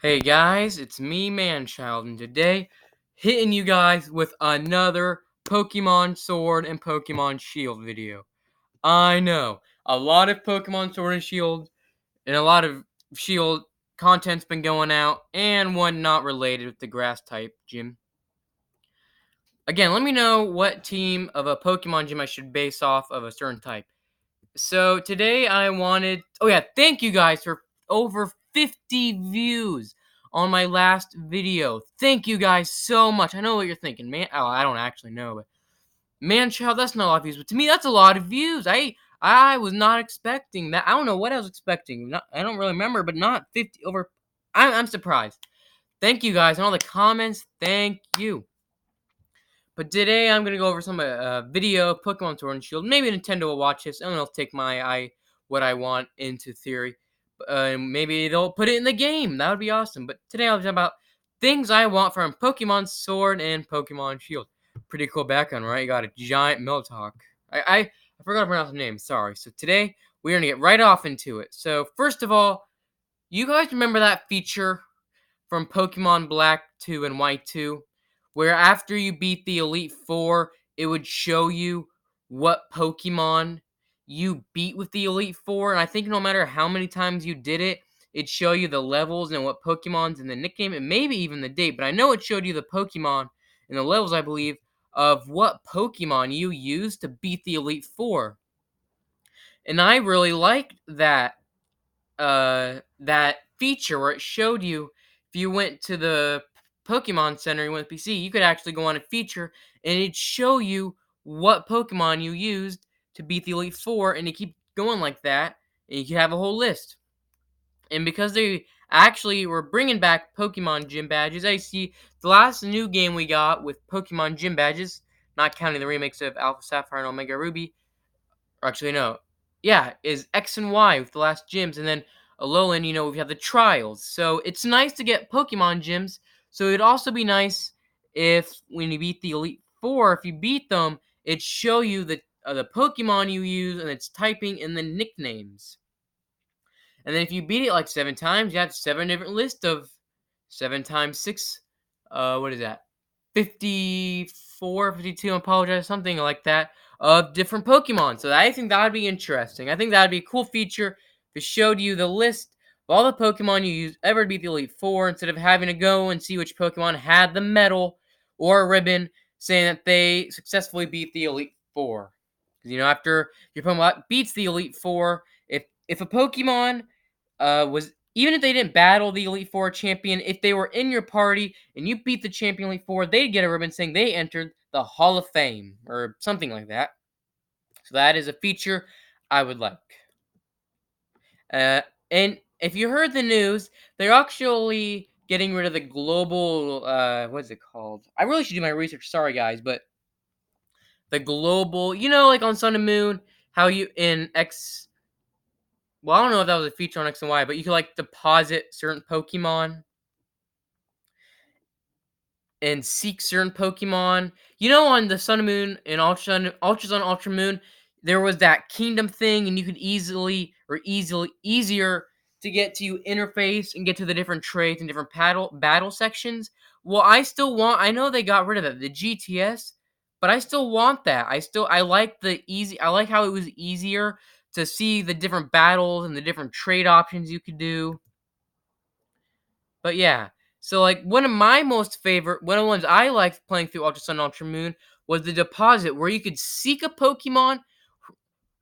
Hey guys, it's me, Manchild, and today, hitting you guys with another Pokemon Sword and Pokemon Shield video. I know, a lot of Pokemon Sword and Shield, and a lot of Shield content's been going out, and one not related with the Grass type gym. Again, let me know what team of a Pokemon gym I should base off of a certain type. So today oh yeah, thank you guys for over 50 views on my last video. Thank you guys so much. I know what you're thinking, man. Oh, I don't actually know, but man, child, that's not a lot of views. But to me, that's a lot of views. I was not expecting that. I don't know what I was expecting. I don't really remember, but not 50 over. I'm surprised. Thank you guys and all the comments. Thank you. But today I'm gonna go over some video of Pokemon Sword and Shield. Maybe Nintendo will watch this and they'll take what I want into theory. And maybe they'll put it in the game. That would be awesome. But today I'll talk about things I want from Pokemon Sword and Pokemon Shield. Pretty cool background, right? You got a giant Miltank. I forgot to pronounce the name. Sorry. So today we're gonna get right off into it. So first of all, you guys remember that feature from Pokemon Black 2 and White 2, where after you beat the Elite Four, it would show you what Pokemon you beat with the Elite Four. And I think no matter how many times you did it, it'd show you the levels and what Pokemon's in the nickname, and maybe even the date. But I know it showed you the Pokemon and the levels, I believe, of what Pokemon you used to beat the Elite Four. And I really liked that feature where it showed you if you went to the Pokemon Center, you went to PC, you could actually go on a feature and it'd show you what Pokemon you used to beat the Elite Four, and it keep going like that, and you could have a whole list. And because they actually were bringing back Pokemon gym badges, I see the last new game we got with Pokemon gym badges, not counting the remakes of Alpha Sapphire and Omega Ruby, or actually, no. Yeah, is X and Y with the last gyms, and then Alolan, we have the trials. So it's nice to get Pokemon gyms. So it'd also be nice if when you beat the Elite Four, if you beat them, it'd show you the Pokemon you use and its typing and the nicknames. And then if you beat it like 7 times, you have 7 different lists of 7 times 6. What is that? 54, 52, I apologize, something like that, of different Pokemon. So I think that would be interesting. I think that would be a cool feature if it showed you the list of all the Pokemon you used ever to beat the Elite Four instead of having to go and see which Pokemon had the medal or a ribbon saying that they successfully beat the Elite Four. Because, after your Pokemon beats the Elite Four, if a Pokemon was even if they didn't battle the Elite Four champion, if they were in your party and you beat the champion Elite Four, they'd get a ribbon saying they entered the Hall of Fame or something like that. So that is a feature I would like. And if you heard the news, they're actually getting rid of the global. What is it called? I really should do my research. Sorry, guys, but the global. Like on Sun and Moon, how you in X. Well, I don't know if that was a feature on X and Y, but you could like deposit certain Pokemon and seek certain Pokemon. On the Sun and Moon and Ultra Sun, Ultra Moon, there was that kingdom thing, and you could easier to get to interface and get to the different traits and different battle sections. Well, I know they got rid of it, the GTS, but I still want that. I like I like how it was easier to see the different battles and the different trade options you could do. But yeah, so like one of the ones I liked playing through Ultra Sun, Ultra Moon was the deposit where you could seek a Pokemon.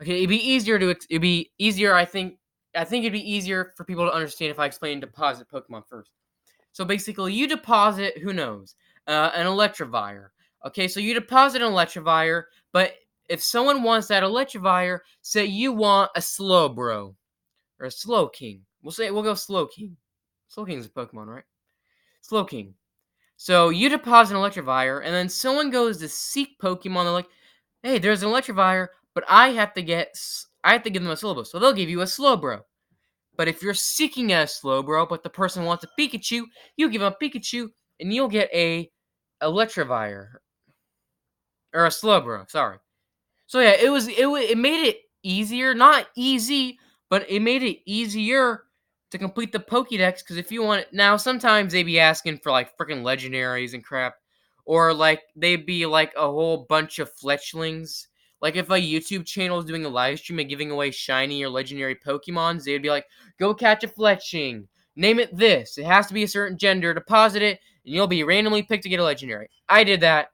Okay, it'd be easier. I think it'd be easier for people to understand if I explain deposit Pokemon first. So basically, you deposit who knows an Electivire. Okay, so you deposit an Electivire, but if someone wants that Electivire, say you want a Slowbro or a Slowking. We'll go Slowking. Slowking's a Pokemon, right? Slowking. So you deposit an Electivire, and then someone goes to seek Pokemon. They're like, "Hey, there's an Electivire, but I have to give them a Slowbro." So they'll give you a Slowbro. But if you're seeking a Slowbro, but the person wants a Pikachu, you give them a Pikachu, and you'll get a Electivire or a Slowbro. Sorry. So yeah, it made it easier, not easy, but it made it easier to complete the Pokédex. Because if you want now, sometimes they be asking for like freaking legendaries and crap, or like they'd be like a whole bunch of fletchlings. Like if a YouTube channel is doing a live stream and giving away shiny or legendary Pokemons, they'd be like, "Go catch a fletchling. Name it this. It has to be a certain gender. Deposit it, and you'll be randomly picked to get a legendary." I did that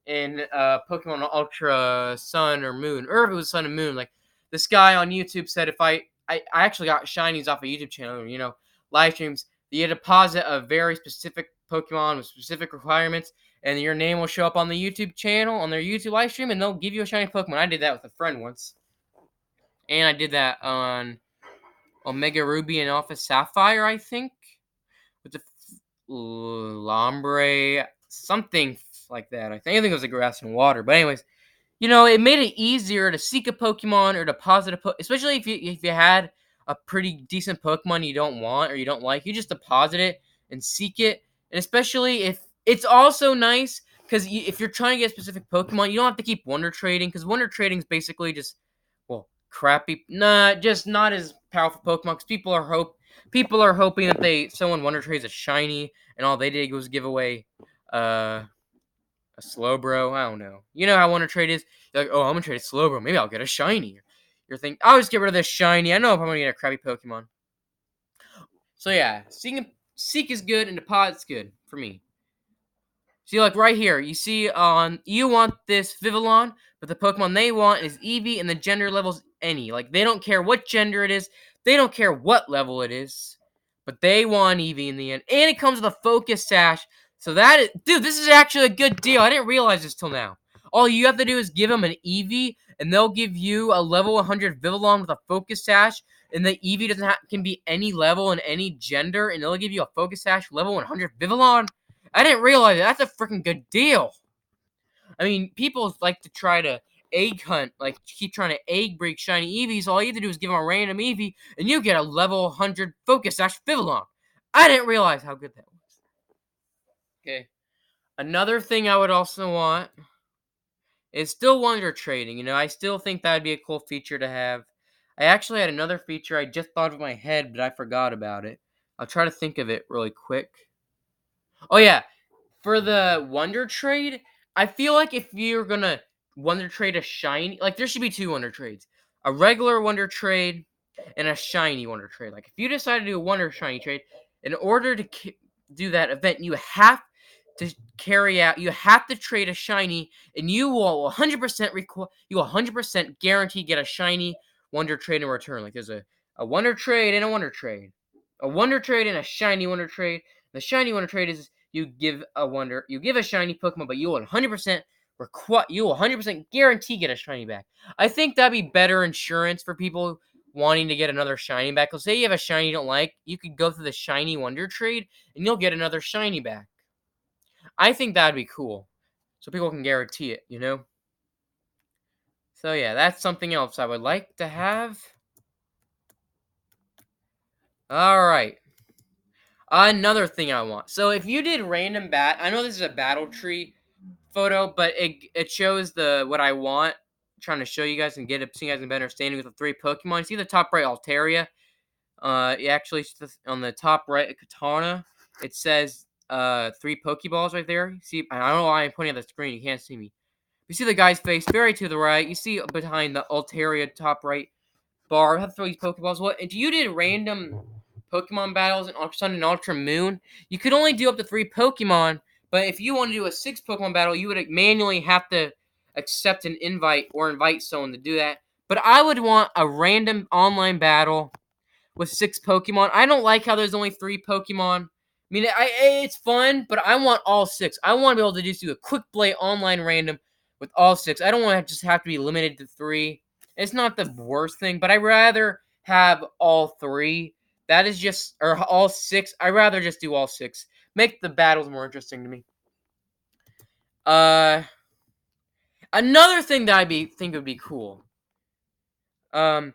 in Pokemon Ultra Sun or Moon, or if it was Sun and Moon. Like this guy on YouTube said, if I actually got shinies off a YouTube channel, live streams. You deposit a very specific Pokemon with specific requirements, and your name will show up on the YouTube channel, on their YouTube live stream, and they'll give you a shiny Pokemon. I did that with a friend once, and I did that on Omega Ruby and Alpha Sapphire, I think, with the Lombre, something like that. I think it was a grass and water. But anyways, it made it easier to seek a Pokemon or deposit especially if you had a pretty decent Pokemon you don't want or you don't like, you just deposit it and seek it. And especially if it's also nice because if you're trying to get a specific Pokemon, you don't have to keep Wonder Trading, because Wonder Trading is basically just, well, crappy, just not as powerful Pokemon, because people are hoping that someone Wonder Trades a shiny, and all they did was give away a Slowbro. I don't know. You know how Wonder Trade is? You're like, oh, I'm gonna trade a Slowbro. Maybe I'll get a shiny. You're thinking, I'll just get rid of this shiny. I know if I'm gonna get a crappy Pokemon. So yeah, Seek is good and Deposit's good for me. See, like right here, you see you want this Vivillon, but the Pokemon they want is Eevee, and the gender level's any. Like, they don't care what gender it is. They don't care what level it is. But they want Eevee in the end. And it comes with a Focus Sash. So dude, this is actually a good deal. I didn't realize this till now. All you have to do is give them an Eevee, and they'll give you a level 100 Vivillon with a Focus Sash. And the Eevee can be any level and any gender, and they'll give you a Focus Sash level 100 Vivillon. I didn't realize that. That's a freaking good deal. I mean, people like to try to egg hunt, like keep trying to egg break shiny Eevees. All you have to do is give them a random Eevee, and you get a level 100 Focus Sash Vivillon. I didn't realize how good that was. Okay. Another thing I would also want is still Wonder Trading. I still think that would be a cool feature to have. I actually had another feature I just thought of in my head, but I forgot about it. I'll try to think of it really quick. Oh, yeah. For the Wonder Trade, I feel like if you're gonna Wonder Trade a shiny, like there should be two Wonder Trades. A regular Wonder Trade and a shiny Wonder Trade. Like if you decide to do a Wonder Shiny trade, in order to do that event, you have to trade a shiny, and you will 100% guarantee get a shiny Wonder Trade in return. Like there's a Wonder Trade and a Wonder Trade. A Wonder Trade and a shiny Wonder Trade. The shiny Wonder Trade is you give a shiny Pokemon, but you will 100% guarantee get a shiny back. I think that'd be better insurance for people wanting to get another shiny back. Let's say you have a shiny you don't like, you could go through the shiny Wonder Trade, and you'll get another shiny back. I think that'd be cool, so people can guarantee it, So yeah, that's something else I would like to have. Alright. Another thing I want. So if you did random I know this is a battle tree photo, but it shows what I want. I'm trying to show you guys and get it so you guys can better understanding with the three Pokemon. You see the top right Altaria? Actually on the top right Katana, it says 3 Pokeballs right there. See, I don't know why I'm pointing at the screen. You can't see me. You see the guy's face very to the right. You see behind the Altaria top right bar. I have to throw these Pokeballs. If you did random Pokemon battles in Ultra Sun and Ultra Moon, you could only do up to 3 Pokemon. But if you want to do a 6 Pokemon battle, you would manually have to accept an invite or invite someone to do that. But I would want a random online battle with 6 Pokemon. I don't like how there's only 3 Pokemon. I mean, it's fun, but I want all 6. I want to be able to just do a quick play online random with all 6. I don't want to just have to be limited to 3. It's not the worst thing, but I'd rather have all 3. That is just, or all 6. I'd rather just do all 6. Make the battles more interesting to me. Another thing that think would be cool. I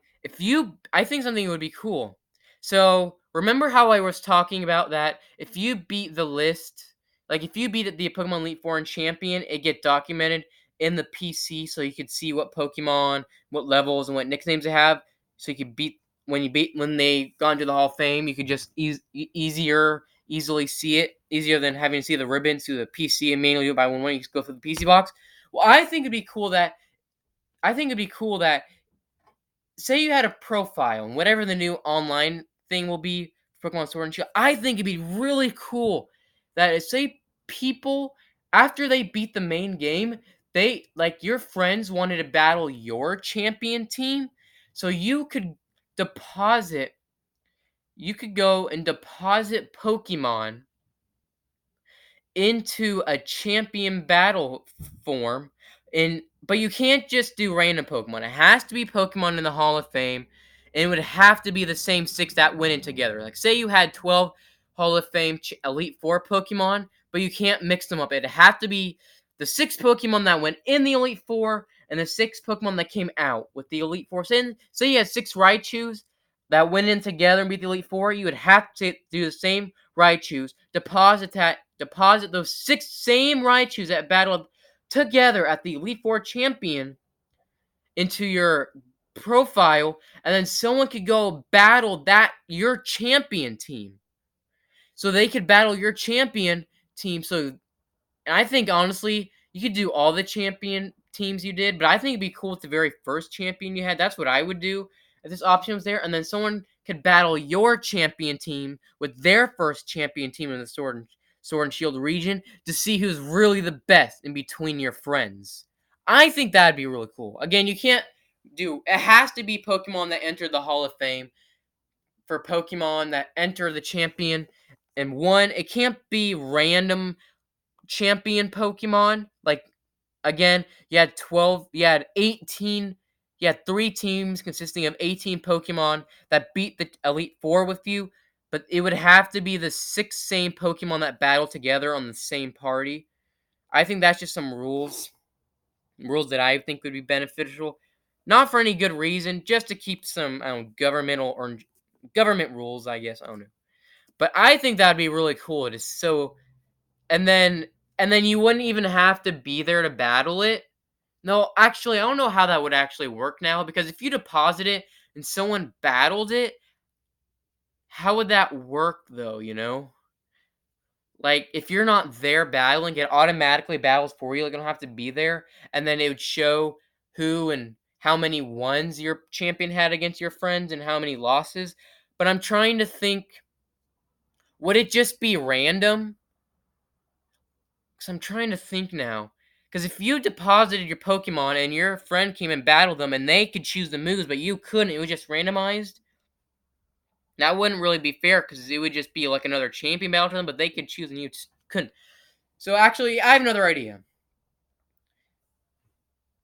think something would be cool. So remember how I was talking about that if you beat the list, like if you beat the Pokemon Elite Four and Champion, it get documented in the PC so you could see what Pokemon, what levels, and what nicknames they have, so you could beat when they got into the Hall of Fame, you could just easily see it, easier than having to see the ribbons through the PC and manually do it by one. You just go through the PC box. Well, I think it'd be cool that say you had a profile and whatever the new online thing will be for Pokemon Sword and Shield. I think it'd be really cool that say people after they beat the main game, they like your friends wanted to battle your champion team, so deposit you could go and deposit Pokemon into a champion battle form, but you can't just do random Pokemon. It has to be Pokemon in the Hall of Fame, and it would have to be the same 6 that went in together. Like say you had 12 Hall of Fame Elite 4 Pokemon, but you can't mix them up. It'd have to be the 6 Pokemon that went in the Elite 4 and the 6 Pokemon that came out with the Elite 4. Say you had 6 Raichus that went in together and beat the Elite 4, you would have to do the same Raichus, deposit those 6 same Raichus that battled together at the Elite Four champion into your profile, and then someone could go battle your champion team. So they could battle your champion team. And I think honestly, you could do all the champion teams you did, but I think it'd be cool with the very first champion you had. That's what I would do if this option was there, and then someone could battle your champion team with their first champion team in the Sword and Shield region to see who's really the best in between your friends. I think that'd be really cool. Again, you can't do it has to be Pokemon that entered the Hall of Fame for Pokemon that enter the champion and one. It can't be random champion Pokemon. Like again, you had 18, you had 3 teams consisting of 18 Pokemon that beat the Elite 4 with you, but it would have to be the 6 same Pokemon that battle together on the same party. I think that's just some rules that I think would be beneficial. Not for any good reason, just to keep some government rules, I guess. I don't know. But I think that'd be really cool. It is so and then you wouldn't even have to be there to battle it. No, actually, I don't know how that would actually work now because if you deposit it and someone battled it, how would that work though, you know? Like if you're not there battling, it automatically battles for you. Like you don't have to be there, and then it would show who and how many wins your champion had against your friends and how many losses. But I'm trying to think, would it just be random? Because I'm trying to think now. Because if you deposited your Pokemon and your friend came and battled them and they could choose the moves, but you couldn't, it was just randomized. That wouldn't really be fair because it would just be like another champion battle to them, but they could choose and you just couldn't. So actually, I have another idea.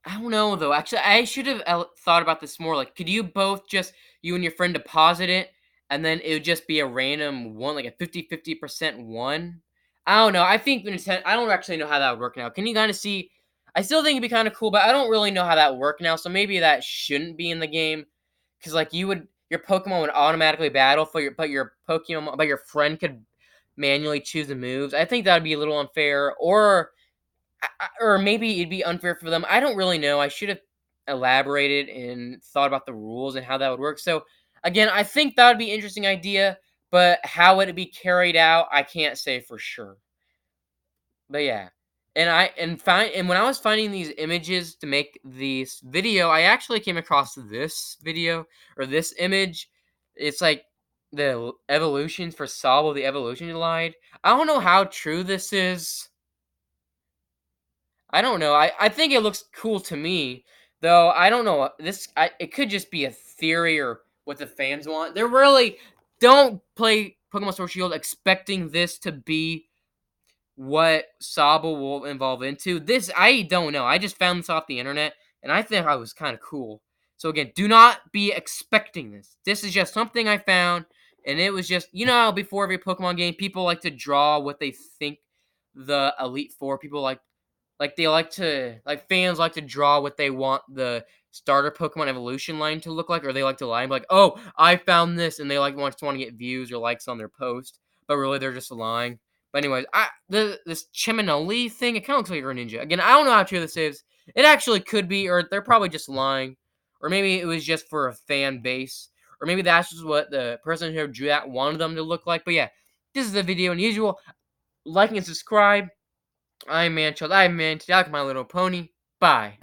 I don't know though. Actually, I should have thought about this more. Like, could you both just you and your friend deposit it, and then it would just be a random one, like a 50-50% one? I don't know. I think I don't actually know how that would work now. Can you kind of see? I still think it'd be kind of cool, but I don't really know how that would work now. So maybe that shouldn't be in the game, because like your Pokemon would automatically battle for but your friend could manually choose the moves. I think that would be a little unfair, or maybe it'd be unfair for them. I don't really know. I should have elaborated and thought about the rules and how that would work. So again, I think that would be an interesting idea, but how would it be carried out? I can't say for sure. But yeah. And when I was finding these images to make this video, I actually came across this video or this image. It's like the evolutions for Sobble the Evolution Glide. I don't know how true this is. I don't know. I think it looks cool to me, though. I don't know. It could just be a theory or what the fans want. They really don't play Pokemon Sword Shield expecting this to be what Sobble will evolve into. This I don't know. I just found this off the internet, and I think I was kind of cool. So again, do not be expecting this. This is just something I found, and it was just how before every Pokemon game, people like to draw what they think the Elite Four. People fans like to draw what they want the starter Pokemon evolution line to look like, or they like to lie and be like, "Oh, I found this," and they want to get views or likes on their post, but really they're just lying. But anyways, this Chiminoli thing, it kind of looks like a Greninja. Again, I don't know how true this is. It actually could be, or they're probably just lying, or maybe it was just for a fan base, or maybe that's just what the person who drew that wanted them to look like. But yeah, this is the video, and usual, like and subscribe. I'm Manchild, I'm Manchild, I like My Little Pony. Bye.